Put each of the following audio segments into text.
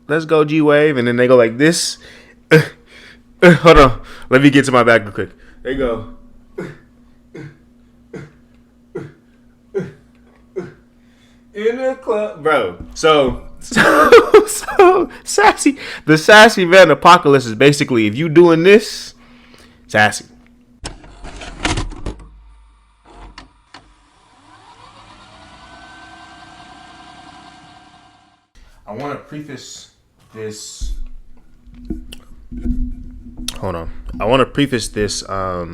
let's go G-Wave. And then they go like this. Hold on. Let me get to my back real quick. They go. In the club. Bro. So Sassy. The Sassy Van Apocalypse is basically, if you doing this, Sassy. I want to preface this. Hold on. I want to preface this. I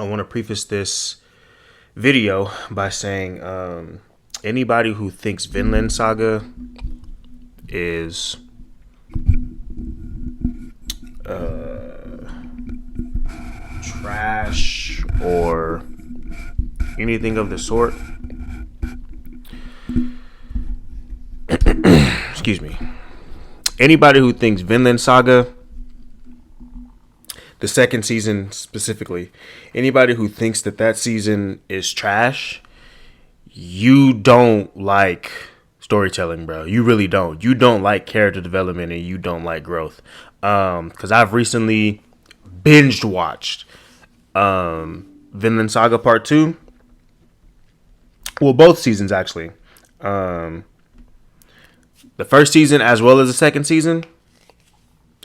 want to preface this video by saying, anybody who thinks Vinland Saga is trash or anything of the sort, excuse me, anybody who thinks Vinland Saga, the second season specifically, anybody who thinks that season is trash, you don't like storytelling, bro. You really don't. You don't like character development and you don't like growth. Because I've recently binged watched Vinland Saga Part 2. Well, both seasons actually. The first season as well as the second season.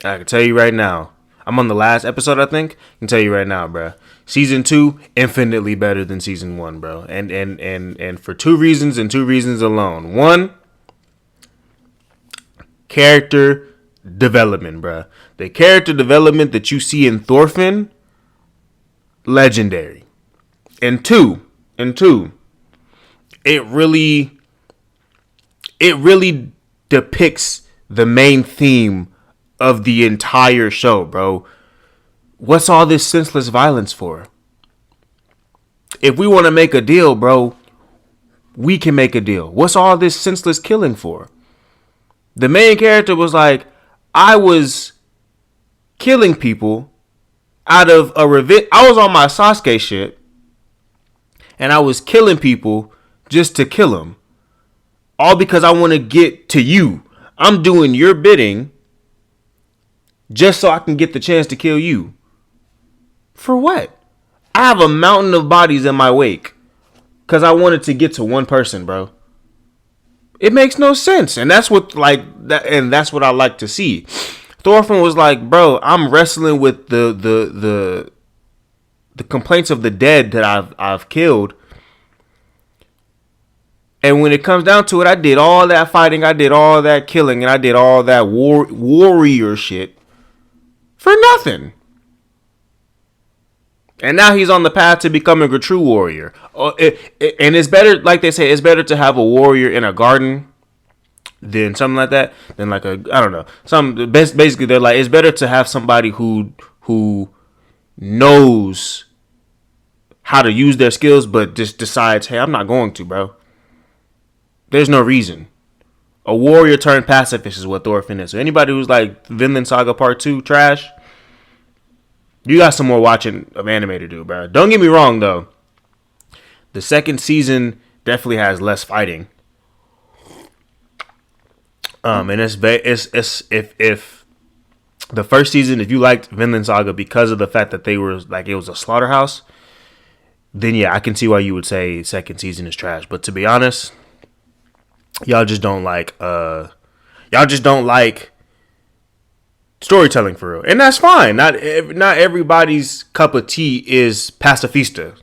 I can tell you right now. I'm on the last episode, I think. I can tell you right now, bro. Season 2, infinitely better than season 1, bro. And for two reasons and two reasons alone. One, character development, bro. The character development that you see in Thorfinn, legendary. And two, it really depicts the main theme of the entire show, bro. What's all this senseless violence for? If we want to make a deal, bro, we can make a deal. What's all this senseless killing for? The main character was like, I was killing people out of a revenge. I was on my Sasuke shit, and I was killing people just to kill them. All because I want to get to you. I'm doing your bidding just so I can get the chance to kill you. For what? I have a mountain of bodies in my wake because I wanted to get to one person, bro. It makes no sense. And that's what that's what I like to see. Thorfinn was like, bro, I'm wrestling with the complaints of the dead that I've killed. And when it comes down to it, I did all that fighting, I did all that killing, and I did all that warrior shit for nothing. And now he's on the path to becoming a true warrior. And it's better, like they say, it's better to have a warrior in a garden than something like that. Than like I don't know. Basically, they're like, it's better to have somebody who knows how to use their skills, but just decides, hey, I'm not going to, bro. There's no reason. A warrior turned pacifist is what Thorfinn is. So anybody who's like Vinland Saga Part 2 trash, you got some more watching of anime to do, bro. Don't get me wrong, though. The second season definitely has less fighting. And if the first season, if you liked Vinland Saga because of the fact that they were like it was a slaughterhouse, then yeah, I can see why you would say second season is trash. But to be honest, y'all just don't like storytelling for real, and that's fine. Not everybody's cup of tea is pacifista,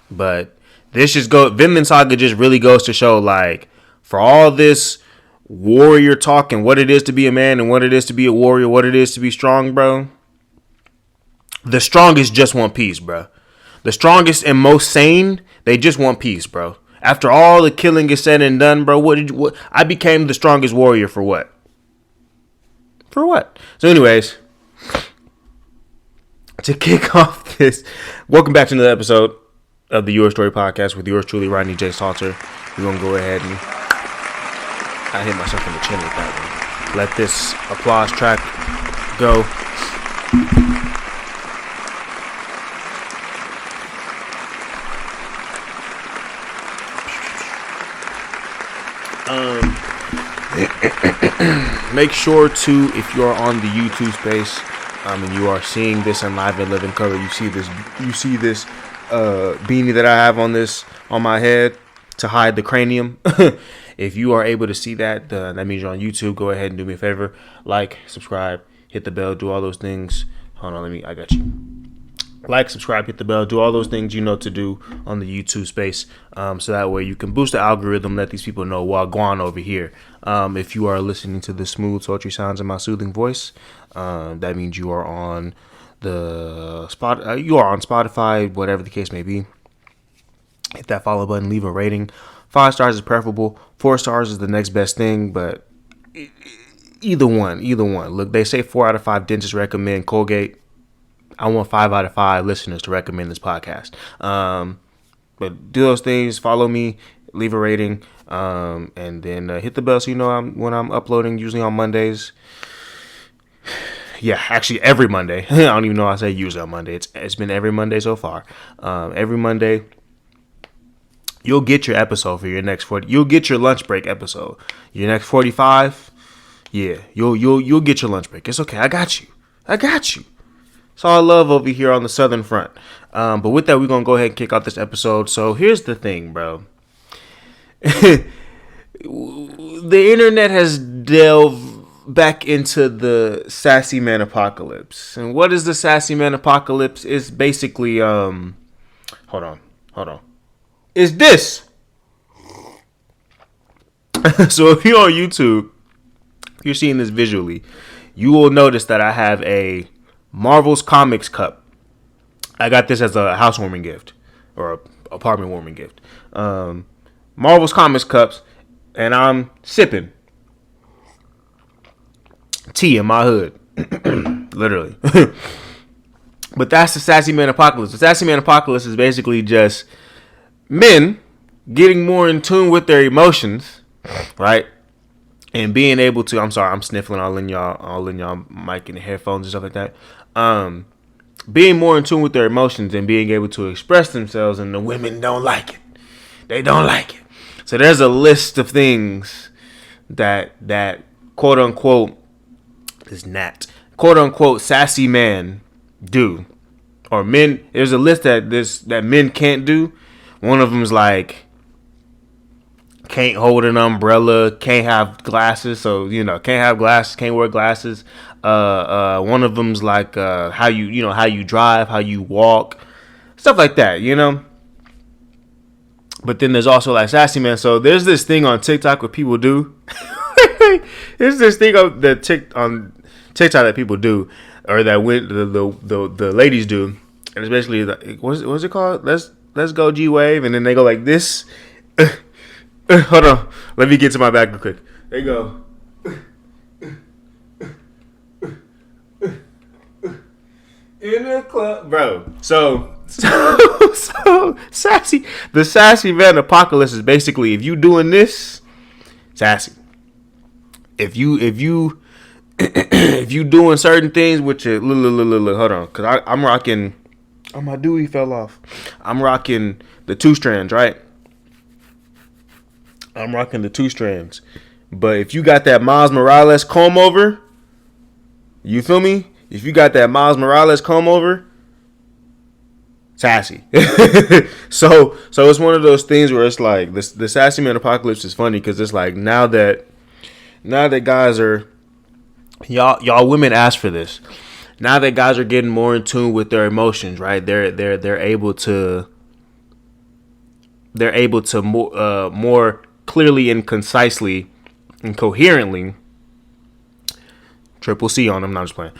but Vinland Saga just really goes to show, like, for all this warrior talk and what it is to be a man and what it is to be a warrior, what it is to be strong, bro. The strongest just want peace, bro. The strongest and most sane, they just want peace, bro. After all the killing is said and done, bro, what I became the strongest warrior for what? For what? So anyways, to kick off this, welcome back to another episode of the YourStory podcast with yours truly, Rodney J. Salter. We're going to go ahead and I hit myself in the chin with that one. Let this applause track go. Make sure to, if you are on the YouTube space, and you are seeing this in live and living color, you see this beanie that I have on my head to hide the cranium. If you are able to see that, that means you're on YouTube. Go ahead and do me a favor, like, subscribe, hit the bell, do all those things. Hold on, I got you. Like, subscribe, hit the bell, do all those things you know to do on the YouTube space, so that way you can boost the algorithm, let these people know what going on over here. If you are listening to the smooth, sultry sounds of my soothing voice, that means you are on you are on Spotify, whatever the case may be. Hit that follow button, leave a rating. 5 stars is preferable. 4 stars is the next best thing, but either one. Look, they say 4 out of 5 dentists recommend Colgate. I want 5 out of 5 listeners to recommend this podcast. But do those things. Follow me, leave a rating, and then hit the bell so you know when I'm uploading, usually on Mondays. Yeah, actually every Monday. I don't even know I say usually on Monday. It's been every Monday so far. Every Monday, you'll get your episode for your next 40. You'll get your lunch break episode. Your next 45. Yeah, you'll get your lunch break. It's okay. I got you. It's all love over here on the Southern Front. But with that, we're going to go ahead and kick off this episode. So here's the thing, bro. The internet has delved back into the Sassy Man apocalypse. And what is the Sassy Man apocalypse? It's basically, hold on. It's this. So if you're on YouTube, you're seeing this visually, you will notice that I have a Marvel's Comics cup. I got this as a housewarming gift or a apartment warming gift. Marvel's Comics cups, and I'm sipping tea in my hood, literally. But that's the Sassy Man apocalypse. The Sassy Man apocalypse is basically just men getting more in tune with their emotions, right? And being able to, I'm sorry, I'm sniffling all in y'all mic and headphones and stuff like that. Being more in tune with their emotions and being able to express themselves, and the women don't like it. They don't like it. So there's a list of things that quote unquote sassy man do, or men. There's a list that men can't do. One of them is like, can't hold an umbrella, can't have glasses, so can't have glasses, can't wear glasses. One of them's like how you drive, how you walk, stuff like that, But then there's also like sassy man. So there's this thing on TikTok what people do. There's this thing on TikTok that people do, or that the ladies do, and it's basically what's it called? Let's go G-Wave, and then they go like this. Hold on, let me get to my back real quick. There you go. In the club, bro. So sassy. The Sassy Man apocalypse is basically, if you doing this, sassy. If you if you doing certain things with your hold on, cause I'm rocking. Oh, my Dewey fell off. I'm rocking the 2 strands, right? I'm rocking the 2 strands. But if you got that Miles Morales comb over, you feel me? If you got that Miles Morales comb over, sassy. So it's one of those things where it's like the Sassy Man apocalypse is funny because it's like now that guys are y'all women asked for this. Now that guys are getting more in tune with their emotions, right? They're able to more clearly and concisely and coherently, triple C on them, not just playing,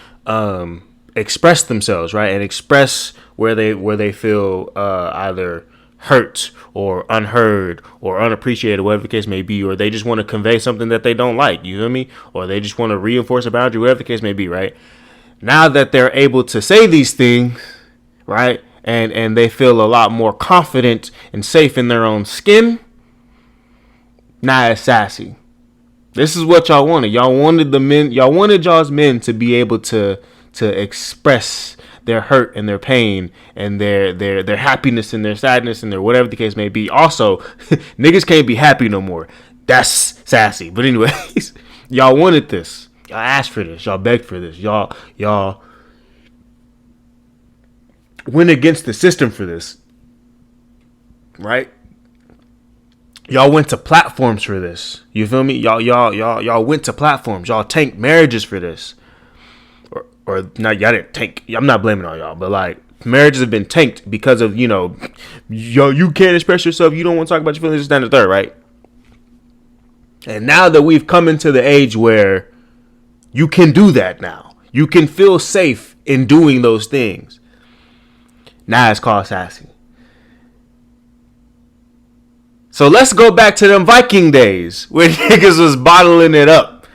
express themselves, right? And express where they feel either hurt or unheard or unappreciated, whatever the case may be, or they just want to convey something that they don't like, you feel me? Or they just want to reinforce a boundary, whatever the case may be, right? Now that they're able to say these things, right, and they feel a lot more confident and safe in their own skin, now it's sassy. This is what y'all wanted. Y'all wanted y'all's men to be able to express their hurt and their pain and their happiness and their sadness and their whatever the case may be. Also, niggas can't be happy no more. That's sassy. But anyways, y'all wanted this. Y'all asked for this. Y'all begged for this. Y'all went against the system for this. Right? Y'all went to platforms for this. You feel me? Y'all went to platforms. Y'all tanked marriages for this. Or not, y'all didn't tank. I'm not blaming on y'all, but like marriages have been tanked because of, you can't express yourself. You don't want to talk about your feelings. This, that, and the third, right? And now that we've come into the age where you can do that now, you can feel safe in doing those things. Now it's called sassy. So let's go back to them Viking days where niggas was bottling it up.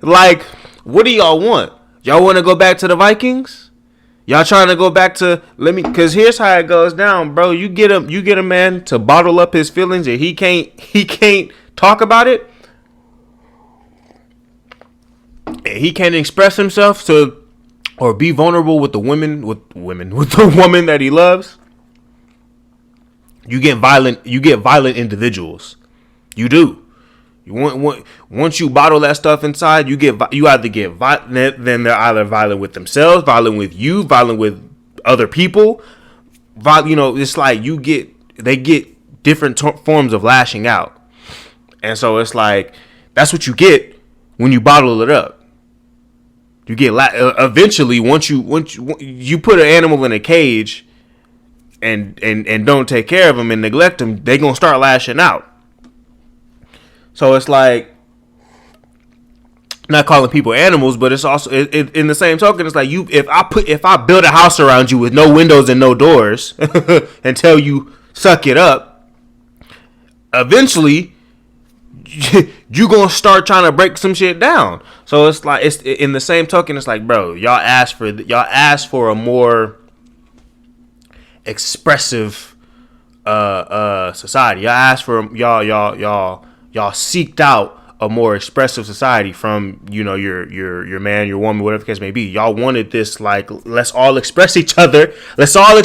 Like, what do y'all want? Y'all want to go back to the Vikings? Y'all trying to go back to cause here's how it goes down, bro. You get a man to bottle up his feelings and he can't talk about it. And he can't express himself to or be vulnerable with the woman that he loves. You get violent individuals. You do. Once you bottle that stuff inside, you either get violent, then they're either violent with themselves, violent with you, violent with other people. It's like they get different forms of lashing out, and so it's like that's what you get when you bottle it up. You get eventually once you put an animal in a cage and don't take care of them and neglect them, they gonna start lashing out. So it's like, not calling people animals, but it's also in the same token. It's like if I build a house around you with no windows and no doors and tell you suck it up, eventually you gonna start trying to break some shit down. So it's like it's in the same token. It's like, bro, y'all asked for a more expressive society. Y'all seeked out a more expressive society from your man, your woman, whatever the case may be. Y'all wanted this, like, let's all express each other. Let's all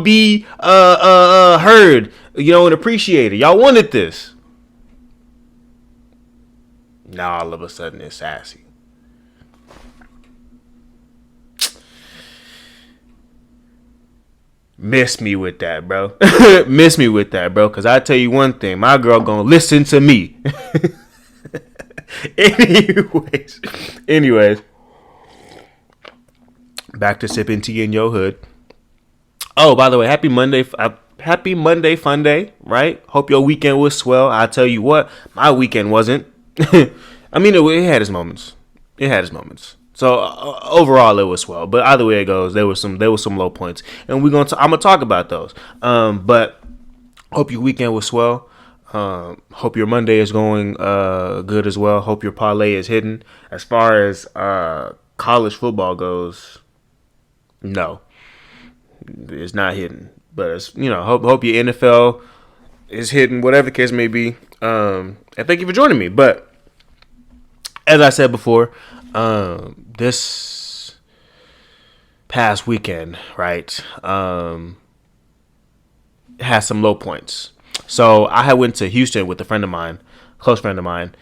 be heard, and appreciated. Y'all wanted this. Now all of a sudden it's sassy. Miss me with that, bro. Miss me with that, bro. Because I tell you one thing. My girl gonna listen to me. Anyways. Back to sipping tea in your hood. Oh, by the way, happy Monday fun day, right? Hope your weekend was swell. I tell you what, my weekend wasn't. I mean, it had its moments. So overall, it was swell. But either way it goes, there was some low points, and I'm gonna talk about those. But hope your weekend was swell. Hope your Monday is going good as well. Hope your parlay is hitting. As far as college football goes, no, it's not hitting. But it's, hope your NFL is hitting, whatever the case may be. And thank you for joining me. But as I said before, this past weekend, right, has some low points. So I had went to Houston with a close friend of mine,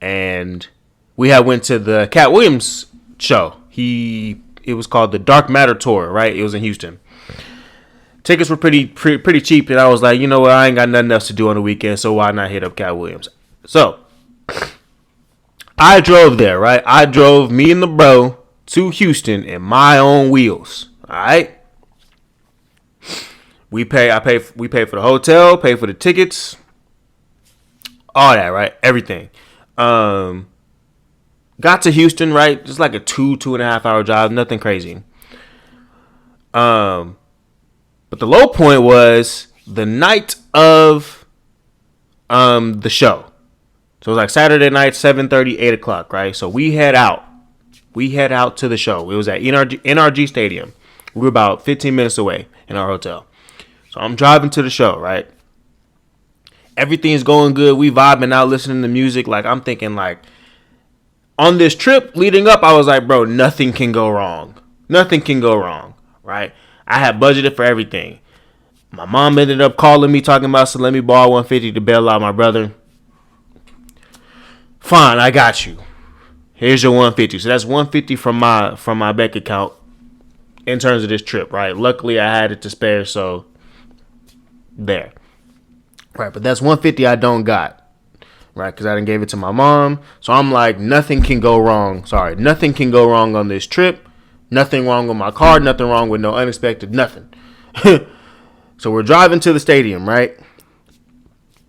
and we had went to the Cat Williams show. It was called the Dark Matter Tour, right? It was in Houston. Tickets were pretty cheap, and I was like, you know what, I ain't got nothing else to do on the weekend, so why not hit up Cat Williams? So I drove there, right? I drove me and the bro to Houston in my own wheels. All right. We pay for the hotel, pay for the tickets, all that, right? Everything. Got to Houston, right? Just like a 2.5 hour drive, nothing crazy. But the low point was the night of the show. So it was like Saturday night, 7:30, 8 o'clock, right? So we head out. To the show. It was at NRG Stadium. We were about 15 minutes away in our hotel. So I'm driving to the show, right? Everything's going good. We vibing out, listening to music. Like, I'm thinking, like, on this trip leading up, I was like, bro, nothing can go wrong. Right? I had budgeted for everything. My mom ended up calling me talking about, so let me borrow 150 to bail out my brother. Fine, I got you. Here's your 150. So that's 150 from my bank account in terms of this trip, right? Luckily, I had it to spare, so there. Right, but that's 150 I don't got, right? Because I didn't give it to my mom. So I'm like, nothing can go wrong. Sorry, nothing can go wrong on this trip. Nothing wrong with my card. Nothing wrong with no unexpected nothing. So we're driving to the stadium, right?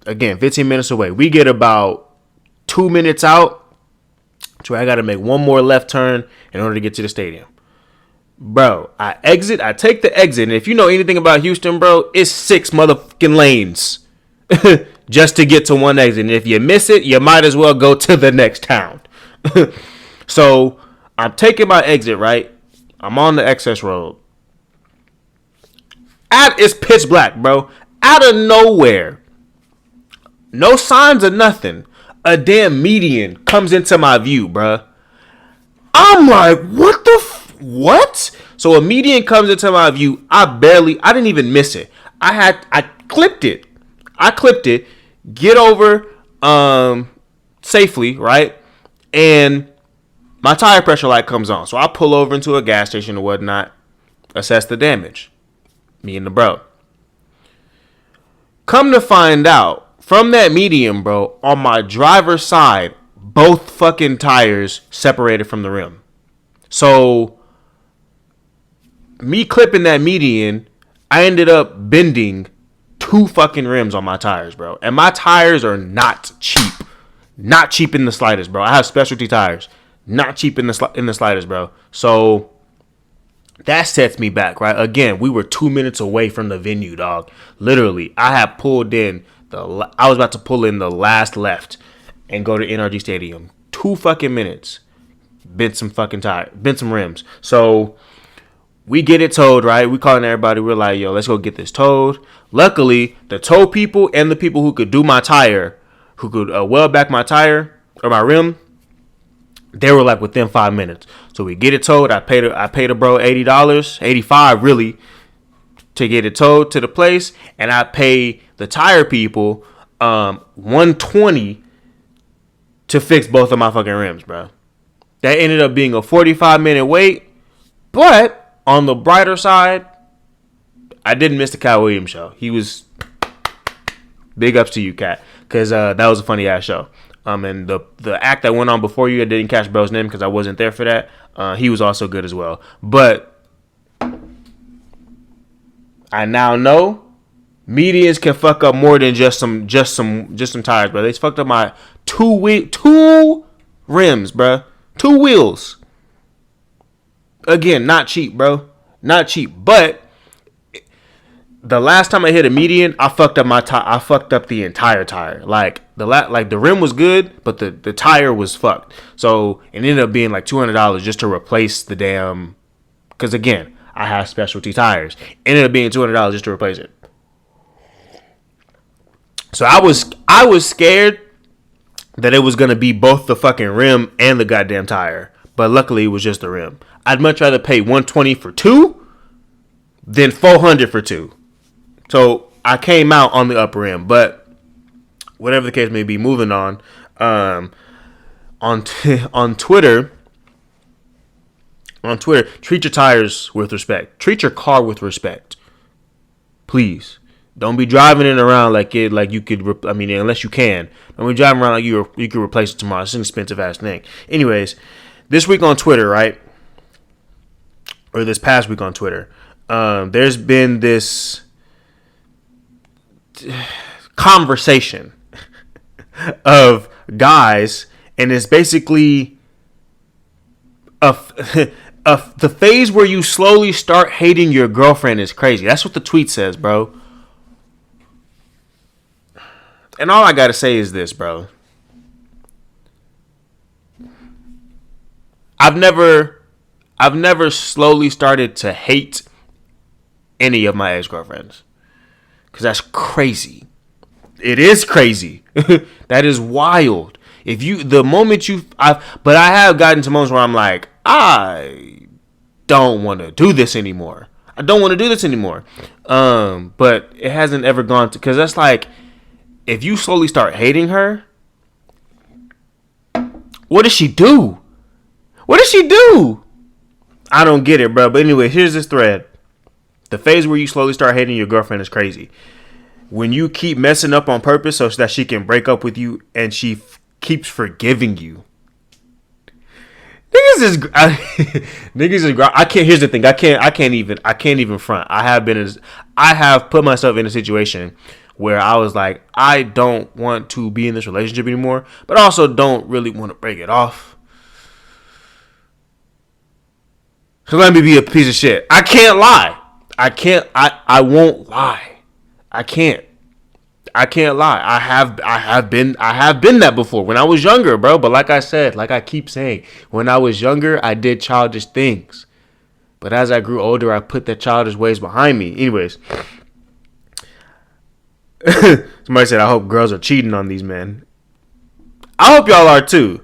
Again, 15 minutes away. We get about 2 minutes out to where I got to make one more left turn in order to get to the stadium. Bro, I take the exit, and if you know anything about Houston, bro, it's 6 motherfucking lanes just to get to one exit. And if you miss it, you might as well go to the next town. So I'm taking my exit, right? I'm on the excess road. It's pitch black, bro. Out of nowhere, no signs of nothing, a damn median comes into my view, bro. I'm like, what? So a median comes into my view. I didn't even miss it. I clipped it. Get over safely, right? And my tire pressure light comes on. So I pull over into a gas station and whatnot, assess the damage. Me and the bro. Come to find out, from that median, bro, on my driver's side, both fucking tires separated from the rim. So, me clipping that median, I ended up bending 2 fucking rims on my tires, bro. And my tires are not cheap. Not cheap in the slightest, bro. I have specialty tires. Not cheap in the slightest, bro. So, that sets me back, right? Again, we were 2 minutes away from the venue, dog. Literally, I had pulled in I was about to pull in the last left and go to NRG Stadium. 2 fucking minutes. Bent some rims. So we get it towed, right? We calling everybody. We're like, yo, let's go get this towed. Luckily, the tow people and the people who could do my tire, who could weld back my tire or my rim, they were like within 5 minutes. So we get it towed. I paid a bro $80, $85 really, to get it towed to the place, and I pay the tire people $120 to fix both of my fucking rims, bro. That ended up being a 45-minute wait, but on the brighter side, I didn't miss the Cat Williams show. He was big ups to you, Cat, because that was a funny ass show. And the act that went on before you, I didn't catch bro's name because I wasn't there for that. He was also good as well. But I now know medians can fuck up more than just some tires, bro. They fucked up my two rims, bro. 2 wheels. Again, not cheap, bro. Not cheap. But the last time I hit a median, I fucked up I fucked up the entire tire. Like the rim was good, but the tire was fucked. So it ended up being like $200 just to replace the damn. Because again, I have specialty tires. It ended up being $200 just to replace it. So I was scared that it was gonna be both the fucking rim and the goddamn tire. But luckily it was just the rim. I'd much rather pay $120 for 2 than $400 for 2. So I came out on the upper end, but whatever the case may be, moving on. On Twitter, treat your tires with respect. Treat your car with respect, please. Don't be driving it around like you could. Unless you can. Don't be driving around like you could replace it tomorrow. It's an expensive ass thing. Anyways, this week on Twitter, right, or this past week on Twitter, there's been this conversation of guys, and it's basically the phase where you slowly start hating your girlfriend is crazy. That's what the tweet says, bro. And all I gotta say is this, bro. I've never slowly started to hate any of my ex-girlfriends. Because that's crazy. It is crazy. That is wild. But I have gotten to moments where I'm like, I don't want to do this anymore. I don't want to do this anymore. But it hasn't ever gone to, because that's like, if you slowly start hating her, what does she do? What does she do? I don't get it, bro. But anyway, here's this thread. The phase where you slowly start hating your girlfriend is crazy. When you keep messing up on purpose so that she can break up with you and she keeps forgiving you. Niggas is I can't. Here's the thing. I can't even front. I have put myself in a situation where I was like, I don't want to be in this relationship anymore, but also don't really want to break it off. So let me be a piece of shit. I can't lie. I won't lie. I can't lie. I have been that before when I was younger, bro. But like I said, like I keep saying, when I was younger, I did childish things. But as I grew older, I put the childish ways behind me. Anyways, somebody said, I hope girls are cheating on these men. I hope y'all are too.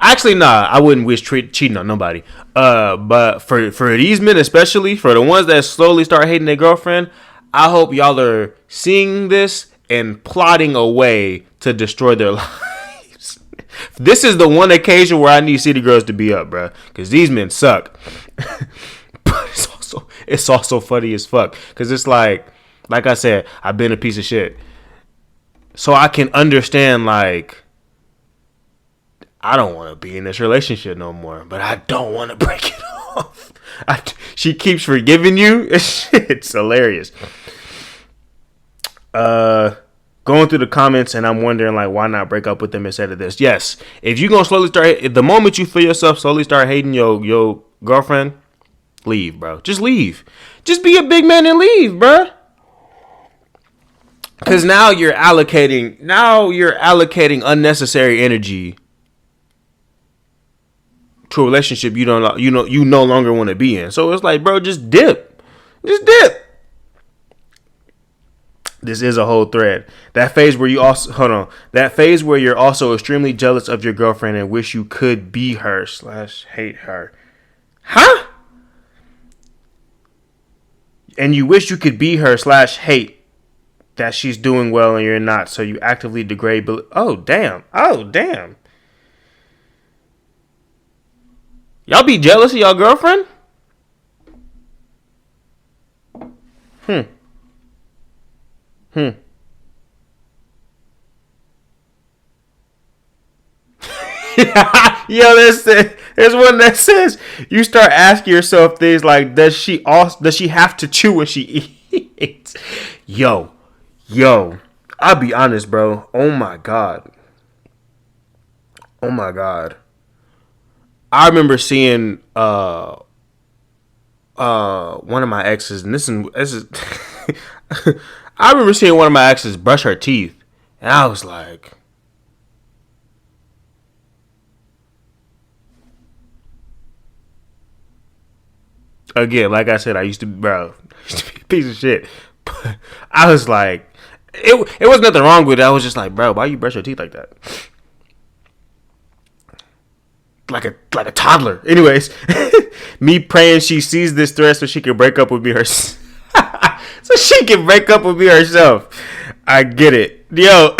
Actually, nah, I wouldn't wish cheating on nobody. But for these men, especially for the ones that slowly start hating their girlfriend, I hope y'all are seeing this and plotting a way to destroy their lives. This is the one occasion where I need city girls to be up, bro, because these men suck. But it's also funny as fuck, because it's like I said, I've been a piece of shit, so I can understand, like, I don't want to be in this relationship no more, but I don't want to break it off. She keeps forgiving you. It's hilarious. Going through the comments, and I'm wondering, like, why not break up with them instead of this? Yes, if you're gonna slowly start, the moment you feel yourself slowly start hating your girlfriend, leave, bro. Just leave. Just be a big man and leave, bro. Because now you're allocating unnecessary energy to a relationship you no longer want to be in. So it's like, bro, just dip. This is a whole thread. That phase where you're also extremely jealous of your girlfriend and wish you could be her / hate her. Huh? And you wish you could be her / hate that she's doing well and you're not, so you actively degrade. Oh damn. Y'all be jealous of y'all girlfriend? Yo, there's one that says you start asking yourself things like, does she have to chew when she eats? Yo, I'll be honest, bro. Oh my god. I remember seeing one of my exes, and this is I remember seeing one of my exes brush her teeth, and I was like, again, like I said, I used to be a piece of shit. But I was like, it was nothing wrong with it. I was just like, bro, why you brush your teeth like that? Like a toddler. Anyways, me praying she sees this thread so she can break up with me herself. So she can break up with me herself. I get it. Yo,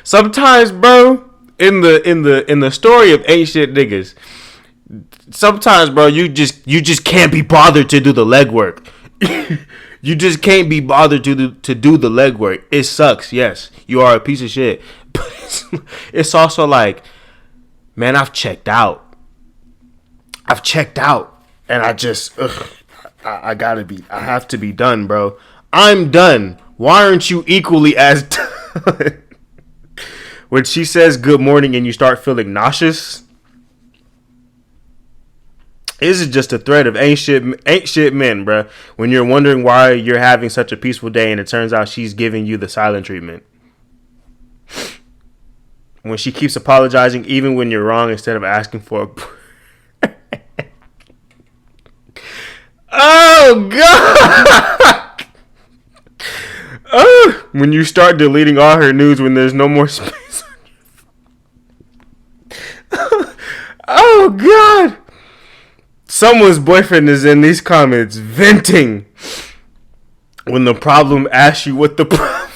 sometimes, bro, in the story of ancient niggas, sometimes, bro, you just can't be bothered to do the legwork. You just can't be bothered to do the legwork. It sucks. Yes, you are a piece of shit. But it's also like, man, I've checked out, and I just, I have to be done, bro. I'm done. Why aren't you equally as done? When she says good morning and you start feeling nauseous, this is just a thread of ain't shit men, bro. When you're wondering why you're having such a peaceful day and it turns out she's giving you the silent treatment. When she keeps apologizing even when you're wrong instead of asking for a... Oh, God! When you start deleting all her nudes when there's no more space on your phone. Oh, God! Someone's boyfriend is in these comments venting when the problem asks you what the problem.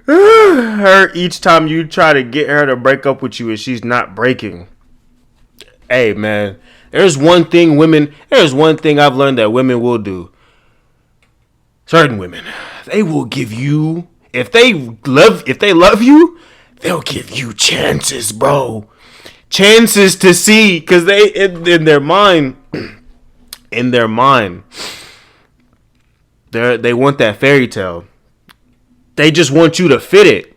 Her each time you try to get her to break up with you and she's not breaking. Hey man, there's one thing I've learned that women will do. Certain women, they will give you, if they love you, they'll give you chances, bro. Chances to see, because they in their mind, they want that fairy tale. They just want you to fit it,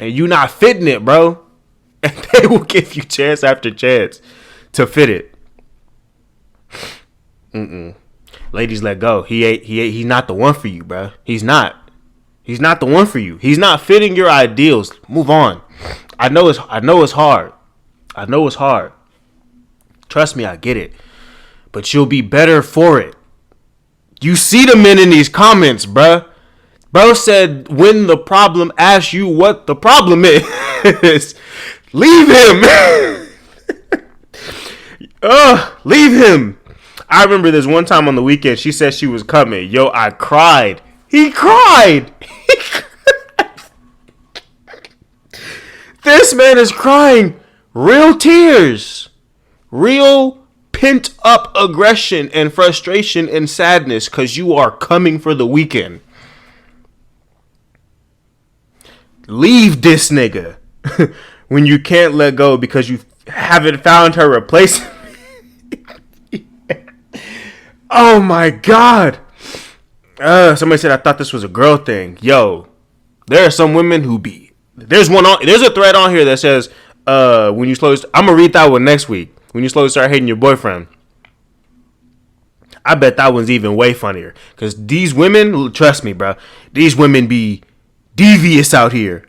and you not fitting it, bro. And they will give you chance after chance to fit it. Ladies, let go. He's not the one for you, bro. He's not the one for you. He's not fitting your ideals. Move on. I know it's hard. Trust me, I get it. But you'll be better for it. You see the men in these comments, bruh. Bro said, when the problem asks you what the problem is, leave him. Leave him. I remember this one time on the weekend, she said she was coming. Yo, I cried. He cried. This man is crying. Real tears. Real pent up aggression and frustration and sadness because you are coming for the weekend. Leave this nigga when you can't let go because you haven't found her replacement. Oh my God. Somebody said I thought this was a girl thing. Yo, there are some women who be. There's a thread on here that says when you slowly. I'm gonna read that one next week. When you slowly start hating your boyfriend. I bet that one's even way funnier because these women, trust me, bro. These women be devious out here.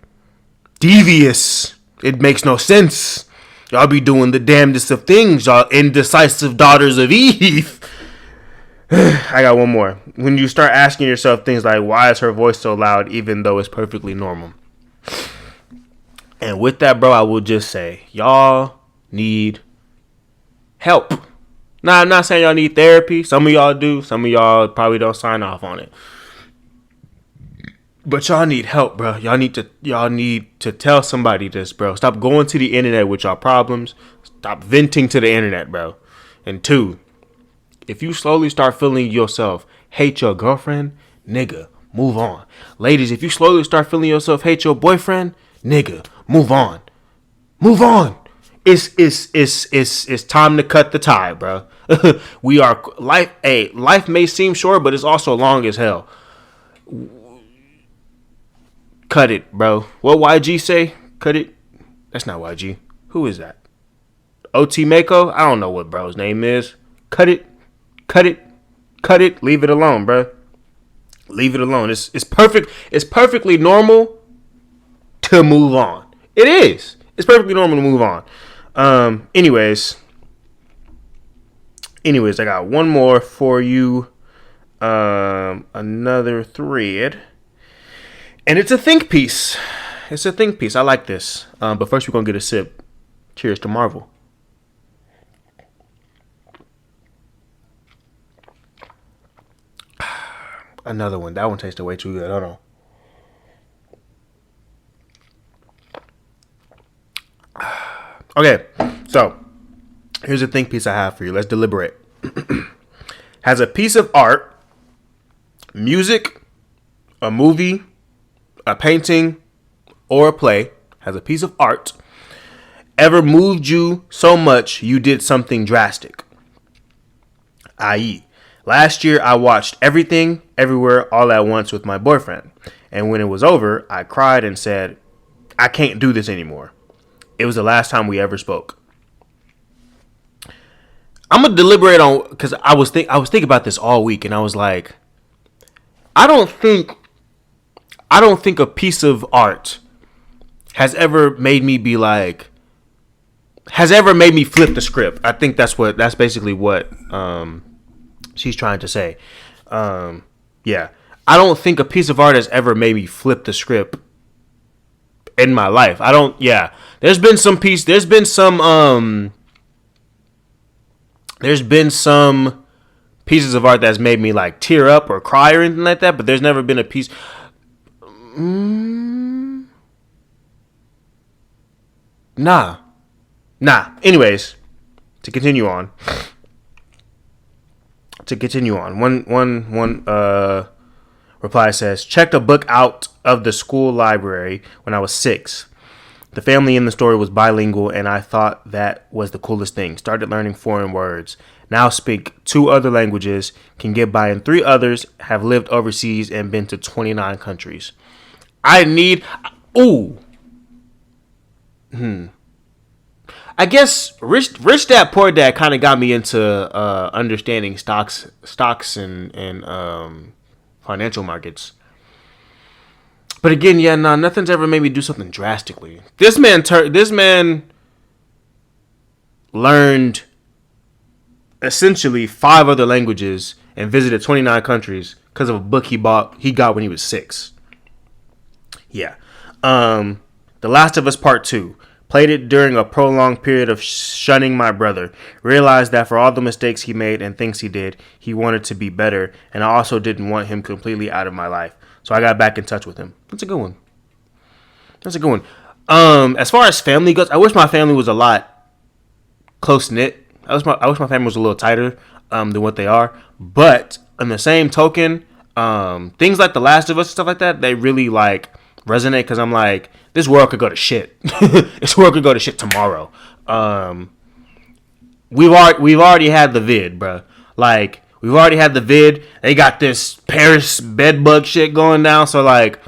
Devious. It makes no sense. Y'all be doing the damnedest of things. Y'all indecisive daughters of Eve. I got one more. When you start asking yourself things like, why is her voice so loud even though it's perfectly normal? And with that, bro, I will just say, y'all need help. Now, I'm not saying y'all need therapy. Some of y'all do. Some of y'all probably don't sign off on it. But y'all need help, bro. Y'all need to tell somebody this, bro. Stop going to the internet with y'all problems. Stop venting to the internet, bro. And 2, if you slowly start feeling yourself hate your girlfriend, nigga, move on. Ladies, if you slowly start feeling yourself hate your boyfriend, nigga, move on. Move on. It's time to cut the tie, bro. We are life may seem short, but it's also long as hell. Cut it, bro. What YG say? Cut it. That's not YG. Who is that? OT Mako? I don't know what bro's name is. Cut it. Cut it. Cut it. Leave it alone, bro. Leave it alone. It's perfect. It's perfectly normal to move on. It is. It's perfectly normal to move on. Anyways, I got one more for you. Another thread. And it's a think piece. I like this. But first we're going to get a sip. Cheers to Marvel. Another one. That one tasted way too good. Hold on. Okay. So, here's a think piece I have for you. Let's deliberate. Has a piece of art, music, a movie, a painting, or a play, has a piece of art, ever moved you so much you did something drastic? I.e., last year I watched Everything, Everywhere, All at Once with my boyfriend. And when it was over, I cried and said, I can't do this anymore. It was the last time we ever spoke. I'm going to deliberate on, because I was thinking about this all week, and I was like, I don't think a piece of art has ever made me be like, has ever made me flip the script. I think that's basically what she's trying to say. Yeah. I don't think a piece of art has ever made me flip the script in my life. There's There's been some piece. There's been some pieces of art that's made me like tear up or cry or anything like that. But there's never been a piece. Nah. Anyways, to continue on. One reply says, checked a book out of the school library when I was 6. The family in the story was bilingual, and I thought that was the coolest thing. Started learning foreign words. Now speak 2 other languages, can get by in 3 others, have lived overseas and been to 29 countries. I guess Rich Dad Poor Dad kind of got me into understanding stocks and financial markets. But again, nothing's ever made me do something drastically. This man learned essentially 5 other languages and visited 29 countries because of a book he got when he was 6. Yeah. The Last of Us Part 2. Played it during a prolonged period of shunning my brother. Realized that for all the mistakes he made and things he did, he wanted to be better, and I also didn't want him completely out of my life. So I got back in touch with him. That's a good one. As far as family goes, I wish my family was a lot close knit. I wish my family was a little tighter than what they are. But on the same token, things like The Last of Us and stuff like that, they really like resonate because I'm like, this world could go to shit. This world could go to shit tomorrow. We've already had the vid, bro. Like, we've already had the vid. They got this Paris bedbug shit going down. So, like,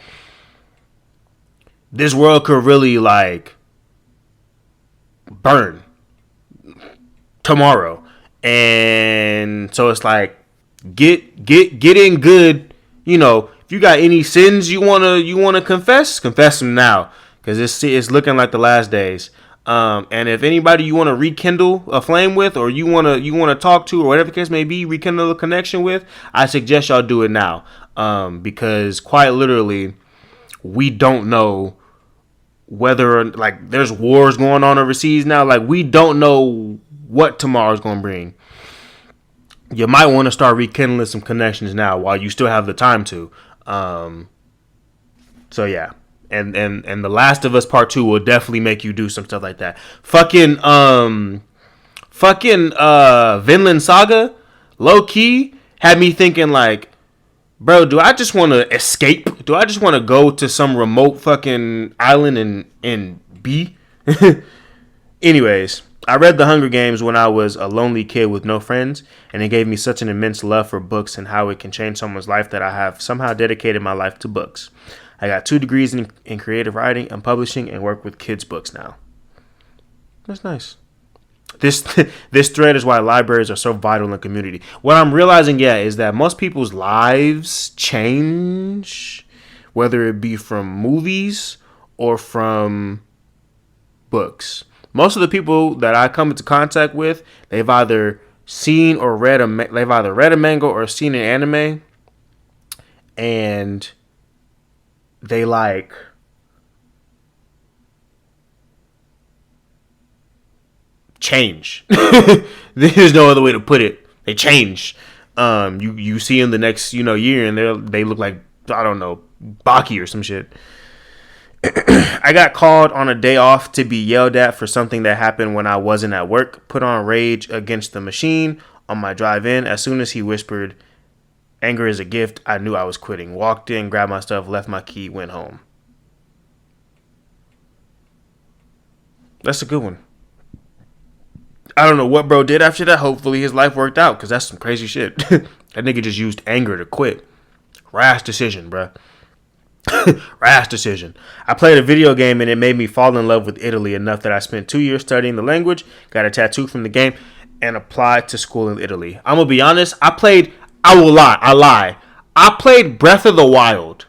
this world could really, like, burn tomorrow. And so it's like, get in good. You know, if you got any sins you wanna confess them now, because it's looking like the last days. And if anybody you want to rekindle a flame with, or you want to talk to, or whatever the case may be, rekindle a connection with, I suggest y'all do it now. Because quite literally, we don't know whether, like, there's wars going on overseas now. Like, we don't know what tomorrow's going to bring. You might want to start rekindling some connections now while you still have the time to. So yeah. And The Last of Us Part 2 will definitely make you do some stuff like that. Fucking Vinland Saga, low key, had me thinking like, bro, do I just want to escape? Do I just want to go to some remote fucking island and be? Anyways, I read The Hunger Games when I was a lonely kid with no friends, and it gave me such an immense love for books and how it can change someone's life that I have somehow dedicated my life to books. I got 2 degrees in creative writing and publishing and work with kids' books now. That's nice. This thread is why libraries are so vital in the community. What I'm realizing, is that most people's lives change, whether it be from movies or from books. Most of the people that I come into contact with, they've either read a manga or seen an anime, and they like change. There's no other way to put it. They change. You see in the next year, and they look like, I don't know, Baki or some shit. I got called on a day off to be yelled at for something that happened when I wasn't at work. Put on Rage Against the Machine on my drive in. As soon as he whispered, "Anger is a gift," I knew I was quitting. Walked in, grabbed my stuff, left my key, went home. That's a good one. I don't know what bro did after that. Hopefully his life worked out, because that's some crazy shit. That nigga just used anger to quit. Rash decision, bruh. Rash decision. I played a video game and it made me fall in love with Italy enough that I spent 2 years studying the language, got a tattoo from the game, and applied to school in Italy. I'm gonna be honest. I lie. I played Breath of the Wild.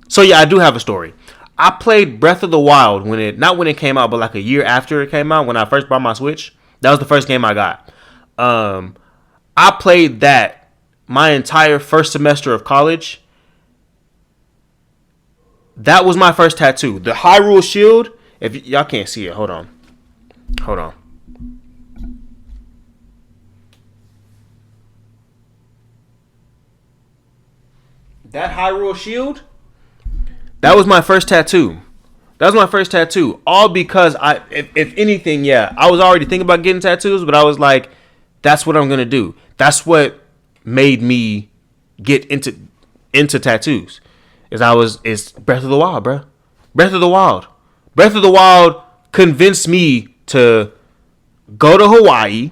So yeah, I do have a story. I played Breath of the Wild not when it came out, but like a year after it came out, when I first bought my Switch. That was the first game I got. I played that my entire first semester of college. That was my first tattoo. The Hyrule Shield If y'all can't see it, hold on. Hold on. That Hyrule Shield, that was my first tattoo. That was my first tattoo. All because if anything, yeah, I was already thinking about getting tattoos, but I was like, that's what I'm gonna do. That's what made me get into tattoos. It's Breath of the Wild, bro. Breath of the Wild. Breath of the Wild convinced me to go to Hawaii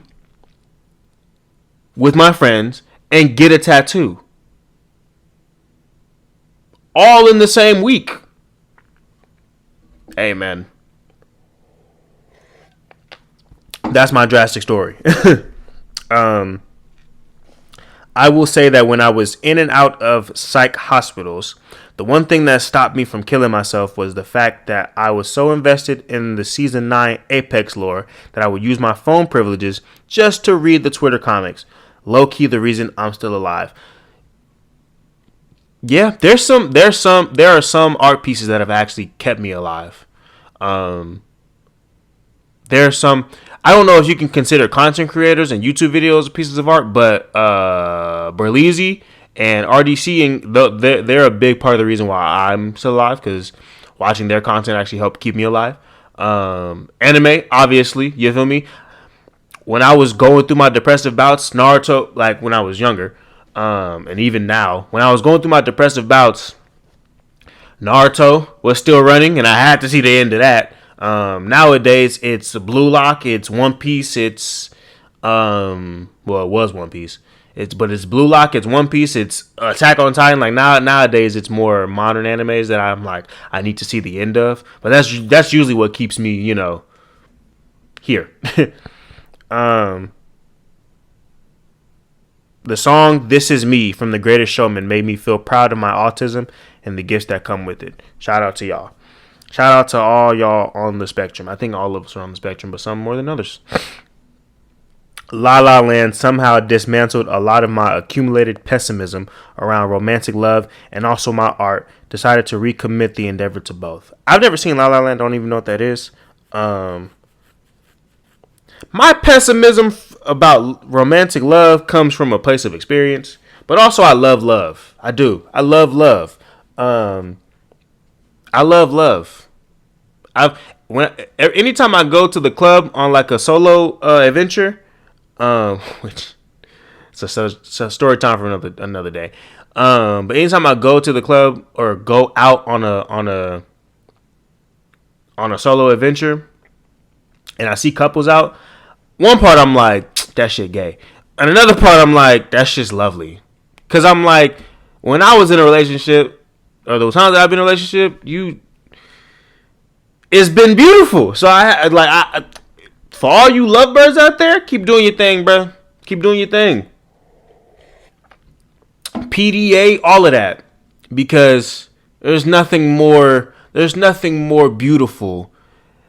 with my friends and get a tattoo. All in the same week. Hey, man. That's my drastic story. I will say that when I was in and out of psych hospitals, the one thing that stopped me from killing myself was the fact that I was so invested in the Season 9 Apex lore that I would use my phone privileges just to read the Twitter comics. Low-key the reason I'm still alive. Yeah, there are some art pieces that have actually kept me alive. There are some, I don't know if you can consider content creators and YouTube videos pieces of art, but Berleezy and RDC, and they're a big part of the reason why I'm still alive, because watching their content actually helped keep me alive. Anime, obviously, you feel me? When I was going through my depressive bouts, Naruto, like when I was younger, and even now, when I was going through my depressive bouts, Naruto was still running, and I had to see the end of that. Nowadays, it's Blue Lock, it's One Piece, it's well, it was One Piece. It's Blue Lock, it's One Piece, it's Attack on Titan. Like nowadays, it's more modern animes that I'm like, I need to see the end of. But that's usually what keeps me, here. The song "This Is Me" from The Greatest Showman made me feel proud of my autism and the gifts that come with it. Shout out to y'all. Shout out to all y'all on the spectrum. I think all of us are on the spectrum, but some more than others. La La Land somehow dismantled a lot of my accumulated pessimism around romantic love and also my art. Decided to recommit the endeavor to both. I've never seen La La Land. Don't even know what that is. My pessimism about romantic love comes from a place of experience, but also I love love. I do. I love love. I love love. Anytime I go to the club on like a solo adventure, which it's a story time for another day. But anytime I go to the club or go out on a solo adventure, and I see couples out, one part I'm like, that shit gay, and another part I'm like, that shit's lovely. Cause I'm like, when I was in a relationship, or those times that I've been in a relationship, it's been beautiful. So I for all you lovebirds out there, keep doing your thing, bro. Keep doing your thing. PDA, all of that, because there's nothing more beautiful,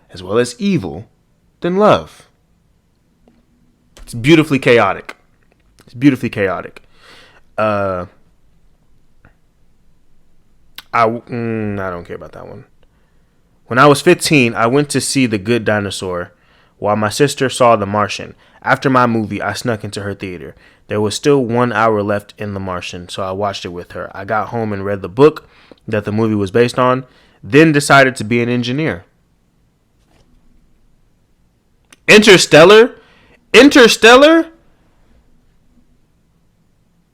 as well as evil, than love. It's beautifully chaotic. I don't care about that one. When I was 15, I went to see The Good Dinosaur while my sister saw The Martian. After my movie, I snuck into her theater. There was still 1 hour left in The Martian, so I watched it with her. I got home and read the book that the movie was based on, then decided to be an engineer. Interstellar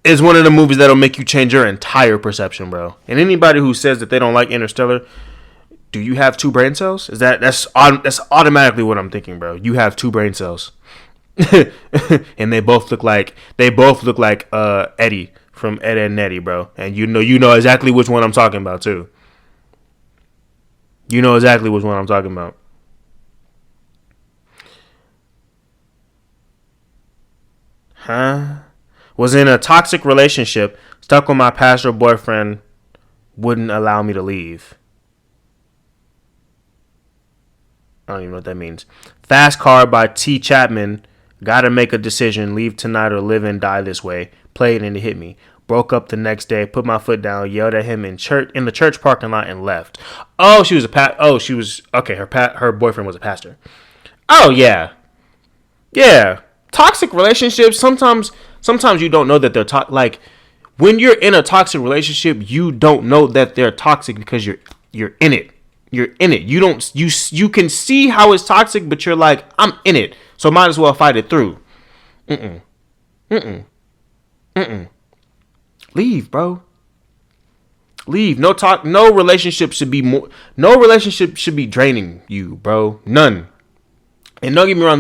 is one of the movies that'll make you change your entire perception, bro. And anybody who says that they don't like Interstellar, do you have 2 brain cells? That's automatically what I'm thinking, bro. You have 2 brain cells, and they both look like Eddie from Ed, Edd n Eddy, bro. And you know exactly which one I'm talking about too. You know exactly which one I'm talking about. Was in a toxic relationship, stuck with my pastor boyfriend, wouldn't allow me to leave. I don't even know what that means. Fast Car by T. Chapman Gotta make a decision, leave tonight or live and die this way. Played and it hit me. Broke up the next day, put my foot down, yelled at him in the church parking lot and left. Oh, she was okay, her boyfriend was a pastor. Oh yeah. Yeah. Toxic relationships, sometimes you don't know that they're like when you're in a toxic relationship, you don't know that they're toxic because you're in it. You're in it. You can see how it's toxic, but you're like, I'm in it. So might as well fight it through. Leave, bro. Leave. No relationship should be draining you, bro. None. And don't get me wrong,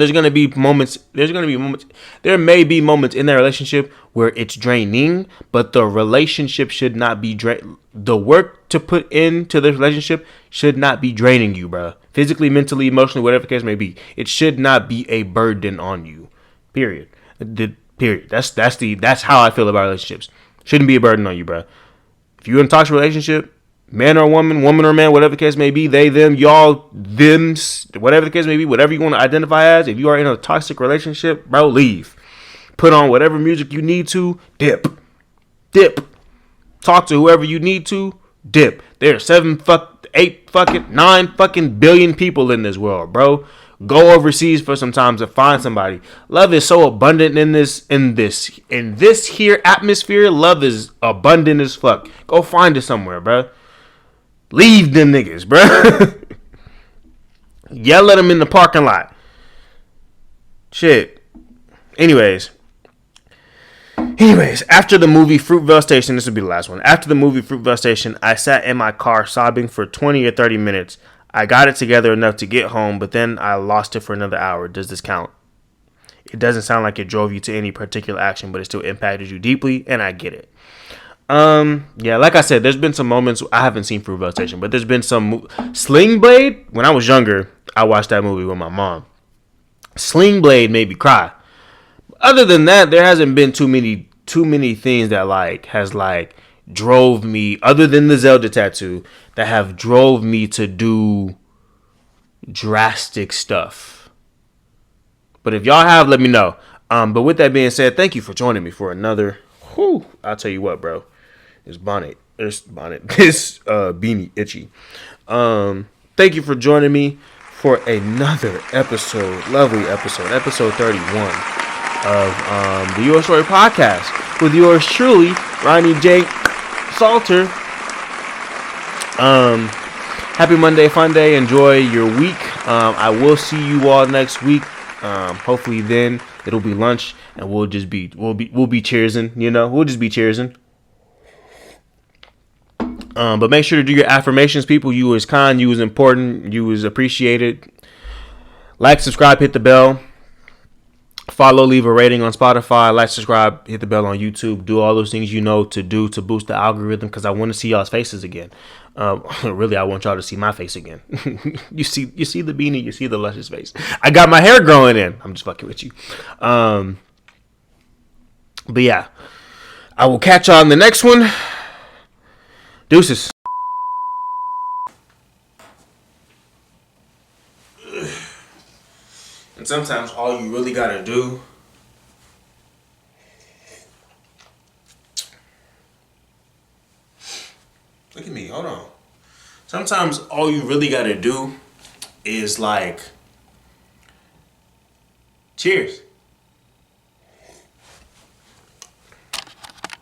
there may be moments in that relationship where it's draining, but the relationship should not be the work to put into the relationship should not be draining you, bro. Physically, mentally, emotionally, whatever the case may be. It should not be a burden on you. Period. Period. That's how I feel about relationships. Shouldn't be a burden on you, bro. If you're in a toxic relationship, man or woman or man, whatever the case may be, they, them, y'all, thems, whatever the case may be, whatever you want to identify as, if you are in a toxic relationship, bro, leave. Put on whatever music you need to, dip. Talk to whoever you need to, dip. There are 9 fucking billion people in this world, bro. Go overseas for some time to find somebody. Love is so abundant in this here atmosphere. Love is abundant as fuck. Go find it somewhere, bro. Leave them niggas, bro. Yell at them in the parking lot. Shit. Anyways, after the movie Fruitvale Station, this will be the last one. After the movie Fruitvale Station, I sat in my car sobbing for 20 or 30 minutes. I got it together enough to get home, but then I lost it for another hour. Does this count? It doesn't sound like it drove you to any particular action, but it still impacted you deeply, and I get it. Yeah, like I said, there's been some moments, I haven't seen Fruitvale Station, but there's been some Sling Blade. When I was younger, I watched that movie with my mom. Sling Blade made me cry. Other than that, there hasn't been too many things that has drove me, other than the Zelda tattoo, that have drove me to do drastic stuff. But if y'all have, let me know. But with that being said, thank you for joining me for another. I'll tell you what, bro. This beanie itchy. Thank you for joining me for another episode, lovely episode 31 of the YourStory podcast with yours truly, Rodney J. Salter. Happy Monday, fun day. Enjoy your week. I will see you all next week. Hopefully then it'll be lunch and we'll be cheersing, we'll just be cheersing. But make sure to do your affirmations, people. You was kind, you was important, you was appreciated. Like, subscribe, hit the bell. Follow, leave a rating on Spotify. Like, subscribe, hit the bell on YouTube. Do all those things you know to do to boost the algorithm, because I want to see y'all's faces again. Really, I want y'all to see my face again. You see the beanie, you see the luscious face. I got my hair growing in. I'm just fucking with you. But yeah, I will catch y'all in the next one. Deuces. And sometimes all you really gotta do look at me, hold on. Sometimes all you really gotta do is cheers.